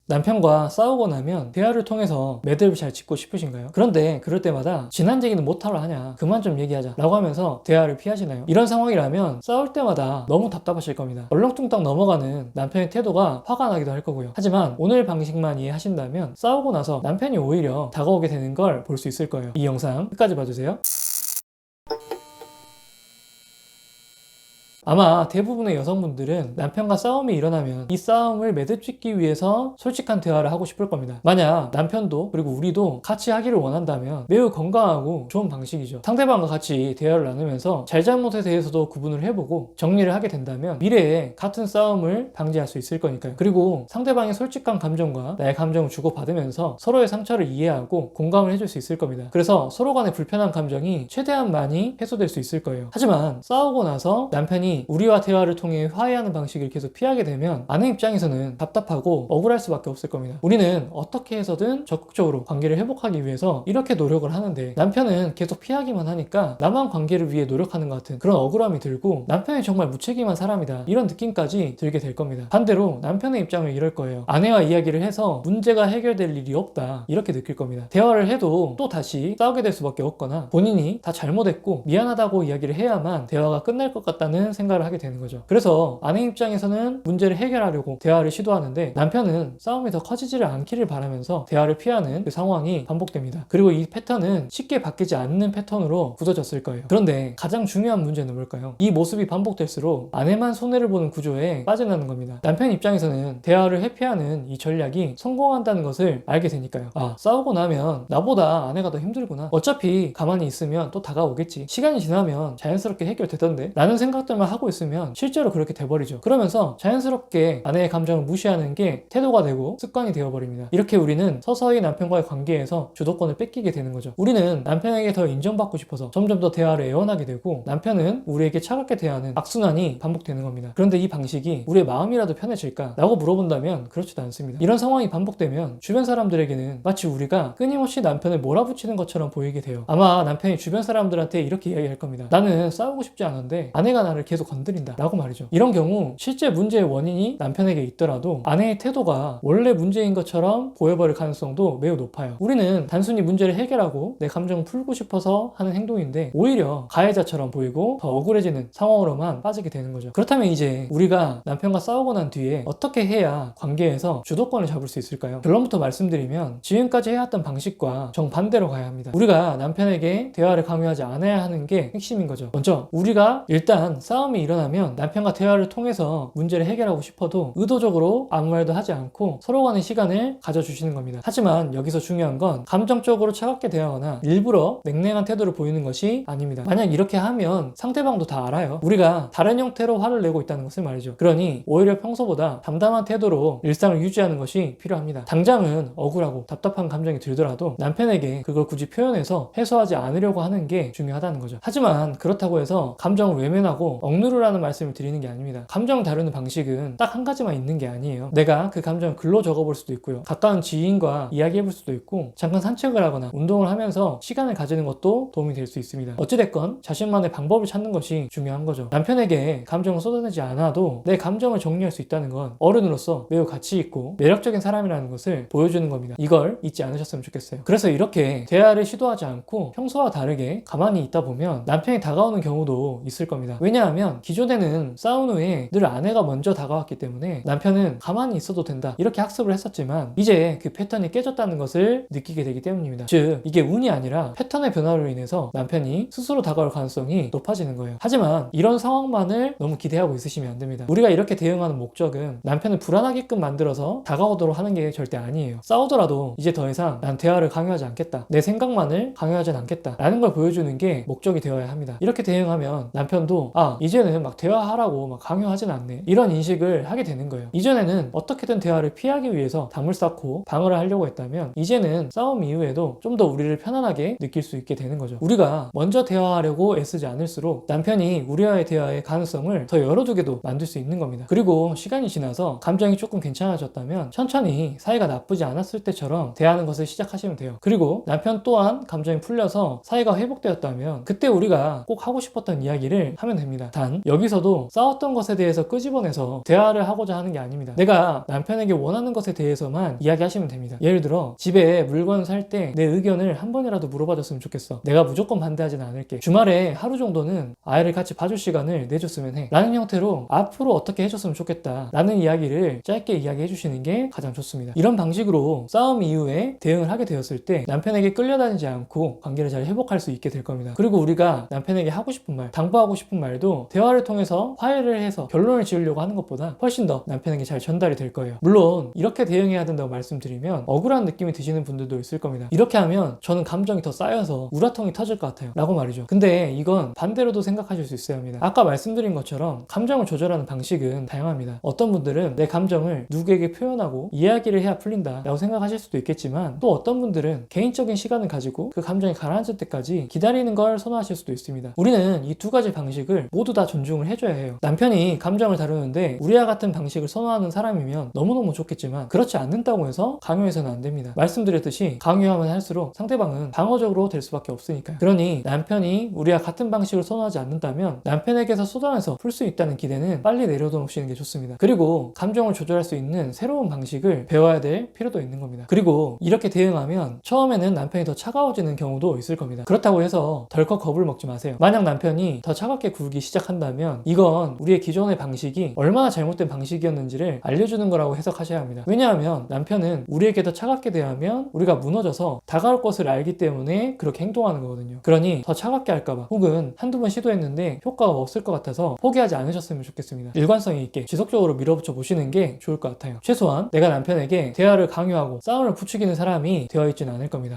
남편과 싸우고 나면 대화를 통해서 매듭을 잘 짓고 싶으신가요? 그런데 그럴 때마다 지난 얘기는 못하러 하냐, 그만 좀 얘기하자 라고 하면서 대화를 피하시나요? 이런 상황이라면 싸울 때마다 너무 답답하실 겁니다. 얼렁뚱땅 넘어가는 남편의 태도가 화가 나기도 할 거고요. 하지만 오늘 방식만 이해하신다면 싸우고 나서 남편이 오히려 다가오게 되는 걸 볼 수 있을 거예요. 이 영상 끝까지 봐주세요. 아마 대부분의 여성분들은 남편과 싸움이 일어나면 이 싸움을 매듭짓기 위해서 솔직한 대화를 하고 싶을 겁니다. 만약 남편도 그리고 우리도 같이 하기를 원한다면 매우 건강하고 좋은 방식이죠. 상대방과 같이 대화를 나누면서 잘잘못에 대해서도 구분을 해보고 정리를 하게 된다면 미래에 같은 싸움을 방지할 수 있을 거니까요. 그리고 상대방의 솔직한 감정과 나의 감정을 주고받으면서 서로의 상처를 이해하고 공감을 해줄 수 있을 겁니다. 그래서 서로 간의 불편한 감정이 최대한 많이 해소될 수 있을 거예요. 하지만 싸우고 나서 남편이 우리와 대화를 통해 화해하는 방식을 계속 피하게 되면 아내 입장에서는 답답하고 억울할 수밖에 없을 겁니다. 우리는 어떻게 해서든 적극적으로 관계를 회복하기 위해서 이렇게 노력을 하는데 남편은 계속 피하기만 하니까 나만 관계를 위해 노력하는 것 같은 그런 억울함이 들고 남편이 정말 무책임한 사람이다 이런 느낌까지 들게 될 겁니다. 반대로 남편의 입장은 이럴 거예요. 아내와 이야기를 해서 문제가 해결될 일이 없다 이렇게 느낄 겁니다. 대화를 해도 또 다시 싸우게 될 수밖에 없거나 본인이 다 잘못했고 미안하다고 이야기를 해야만 대화가 끝날 것 같다는 생각을 하게 되는 거죠. 그래서 아내 입장에서는 문제를 해결하려고 대화를 시도하는데 남편은 싸움이 더 커지지를 않기를 바라면서 대화를 피하는 그 상황이 반복됩니다. 그리고 이 패턴은 쉽게 바뀌지 않는 패턴으로 굳어졌을 거예요. 그런데 가장 중요한 문제는 뭘까요? 이 모습이 반복될수록 아내만 손해를 보는 구조에 빠져나는 겁니다. 남편 입장에서는 대화를 회피하는 이 전략이 성공한다는 것을 알게 되니까요. 아, 싸우고 나면 나보다 아내가 더 힘들구나. 어차피 가만히 있으면 또 다가오겠지. 시간이 지나면 자연스럽게 해결되던데 라는 생각들만 하고 있으면 실제로 그렇게 돼버리죠. 그러면서 자연스럽게 아내의 감정을 무시하는 게 태도가 되고 습관이 되어버립니다. 이렇게 우리는 서서히 남편과의 관계에서 주도권을 뺏기게 되는 거죠. 우리는 남편에게 더 인정받고 싶어서 점점 더 대화를 애원하게 되고 남편은 우리에게 차갑게 대하는 악순환이 반복되는 겁니다. 그런데 이 방식이 우리의 마음이라도 편해질까? 라고 물어본다면 그렇지도 않습니다. 이런 상황이 반복되면 주변 사람들에게는 마치 우리가 끊임없이 남편을 몰아붙이는 것처럼 보이게 돼요. 아마 남편이 주변 사람들한테 이렇게 이야기할 겁니다. 나는 싸우고 싶지 않은데 아내가 나를 계속 건드린다 라고 말이죠. 이런 경우 실제 문제의 원인이 남편에게 있더라도 아내의 태도가 원래 문제인 것처럼 보여버릴 가능성도 매우 높아요. 우리는 단순히 문제를 해결하고 내 감정을 풀고 싶어서 하는 행동인데 오히려 가해자처럼 보이고 더 억울해지는 상황으로만 빠지게 되는 거죠. 그렇다면 이제 우리가 남편과 싸우고 난 뒤에 어떻게 해야 관계에서 주도권을 잡을 수 있을까요? 결론부터 말씀드리면 지금까지 해왔던 방식과 정반대로 가야 합니다. 우리가 남편에게 대화를 강요하지 않아야 하는 게 핵심인 거죠. 먼저 우리가 일단 싸움이 일어나면 남편과 대화를 통해서 문제를 해결하고 싶어도 의도적으로 아무 말도 하지 않고 서로 간의 시간을 가져주시는 겁니다. 하지만 여기서 중요한 건 감정적으로 차갑게 대하거나 일부러 냉랭한 태도를 보이는 것이 아닙니다. 만약 이렇게 하면 상대방도 다 알아요. 우리가 다른 형태로 화를 내고 있다는 것을 말이죠. 그러니 오히려 평소보다 담담한 태도로 일상을 유지하는 것이 필요합니다. 당장은 억울하고 답답한 감정이 들더라도 남편에게 그걸 굳이 표현해서 해소하지 않으려고 하는 게 중요하다는 거죠. 하지만 그렇다고 해서 감정을 외면하고 억누르라는 말씀을 드리는 게 아닙니다. 감정을 다루는 방식은 딱 한 가지만 있는 게 아니에요. 내가 그 감정을 글로 적어볼 수도 있고요. 가까운 지인과 이야기해볼 수도 있고 잠깐 산책을 하거나 운동을 하면서 시간을 가지는 것도 도움이 될 수 있습니다. 어찌됐건 자신만의 방법을 찾는 것이 중요한 거죠. 남편에게 감정을 쏟아내지 않아도 내 감정을 정리할 수 있다는 건 어른으로서 매우 가치 있고 매력적인 사람이라는 것을 보여주는 겁니다. 이걸 잊지 않으셨으면 좋겠어요. 그래서 이렇게 대화를 시도하지 않고 평소와 다르게 가만히 있다 보면 남편이 다가오는 경우도 있을 겁니다. 왜냐하면 기존에는 싸운 후에 늘 아내가 먼저 다가왔기 때문에 남편은 가만히 있어도 된다 이렇게 학습을 했었지만 이제 그 패턴이 깨졌다는 것을 느끼게 되기 때문입니다. 즉 이게 운이 아니라 패턴의 변화로 인해서 남편이 스스로 다가올 가능성이 높아지는 거예요. 하지만 이런 상황만을 너무 기대하고 있으시면 안 됩니다. 우리가 이렇게 대응하는 목적은 남편을 불안하게끔 만들어서 다가오도록 하는 게 절대 아니에요. 싸우더라도 이제 더 이상 난 대화를 강요하지 않겠다, 내 생각만을 강요하진 않겠다 라는 걸 보여주는 게 목적이 되어야 합니다. 이렇게 대응하면 남편도 아 이제는 막 대화하라고 막 강요하진 않네 이런 인식을 하게 되는 거예요. 이전에는 어떻게든 대화를 피하기 위해서 담을 쌓고 방어를 하려고 했다면 이제는 싸움 이후에도 좀 더 우리를 편안하게 느낄 수 있게 되는 거죠. 우리가 먼저 대화하려고 애쓰지 않을수록 남편이 우리와의 대화의 가능성을 더 열어두게도 만들 수 있는 겁니다. 그리고 시간이 지나서 감정이 조금 괜찮아졌다면 천천히 사이가 나쁘지 않았을 때처럼 대하는 것을 시작하시면 돼요. 그리고 남편 또한 감정이 풀려서 사이가 회복되었다면 그때 우리가 꼭 하고 싶었던 이야기를 하면 됩니다. 단 단 여기서도 싸웠던 것에 대해서 끄집어내서 대화를 하고자 하는 게 아닙니다. 내가 남편에게 원하는 것에 대해서만 이야기하시면 됩니다. 예를 들어 집에 물건 살 때 내 의견을 한 번이라도 물어봐줬으면 좋겠어. 내가 무조건 반대하진 않을게. 주말에 하루 정도는 아이를 같이 봐줄 시간을 내줬으면 해. 라는 형태로 앞으로 어떻게 해줬으면 좋겠다 라는 이야기를 짧게 이야기해 주시는 게 가장 좋습니다. 이런 방식으로 싸움 이후에 대응을 하게 되었을 때 남편에게 끌려다니지 않고 관계를 잘 회복할 수 있게 될 겁니다. 그리고 우리가 남편에게 하고 싶은 말, 당부하고 싶은 말도 대화를 통해서 화해를 해서 결론을 지으려고 하는 것보다 훨씬 더 남편에게 잘 전달이 될 거예요. 물론 이렇게 대응해야 된다고 말씀드리면 억울한 느낌이 드시는 분들도 있을 겁니다. 이렇게 하면 저는 감정이 더 쌓여서 우라통이 터질 것 같아요 라고 말이죠. 근데 이건 반대로도 생각하실 수 있어야 합니다. 아까 말씀드린 것처럼 감정을 조절하는 방식은 다양합니다. 어떤 분들은 내 감정을 누구에게 표현하고 이야기를 해야 풀린다 라고 생각하실 수도 있겠지만, 또 어떤 분들은 개인적인 시간을 가지고 그 감정이 가라앉을 때까지 기다리는 걸 선호하실 수도 있습니다. 우리는 이 두 가지 방식을 모두 다 존중을 해줘야 해요. 남편이 감정을 다루는데 우리와 같은 방식을 선호하는 사람이면 너무너무 좋겠지만, 그렇지 않는다고 해서 강요해서는 안 됩니다. 말씀드렸듯이 강요하면 할수록 상대방은 방어적으로 될 수밖에 없으니까요. 그러니 남편이 우리와 같은 방식을 선호하지 않는다면 남편에게서 쏟아내서 풀 수 있다는 기대는 빨리 내려놓으시는 게 좋습니다. 그리고 감정을 조절할 수 있는 새로운 방식을 배워야 될 필요도 있는 겁니다. 그리고 이렇게 대응하면 처음에는 남편이 더 차가워지는 경우도 있을 겁니다. 그렇다고 해서 덜컥 겁을 먹지 마세요. 만약 남편이 더 차갑게 굴기 시작한다면 이건 우리의 기존의 방식이 얼마나 잘못된 방식이었는지를 알려주는 거라고 해석하셔야 합니다. 왜냐하면 남편은 우리에게 더 차갑게 대하면 우리가 무너져서 다가올 것을 알기 때문에 그렇게 행동하는 거거든요. 그러니 더 차갑게 할까봐, 혹은 한두 번 시도했는데 효과가 없을 것 같아서 포기하지 않으셨으면 좋겠습니다. 일관성이 있게 지속적으로 밀어붙여 보시는 게 좋을 것 같아요. 최소한 내가 남편에게 대화를 강요하고 싸움을 부추기는 사람이 되어 있지는 않을 겁니다.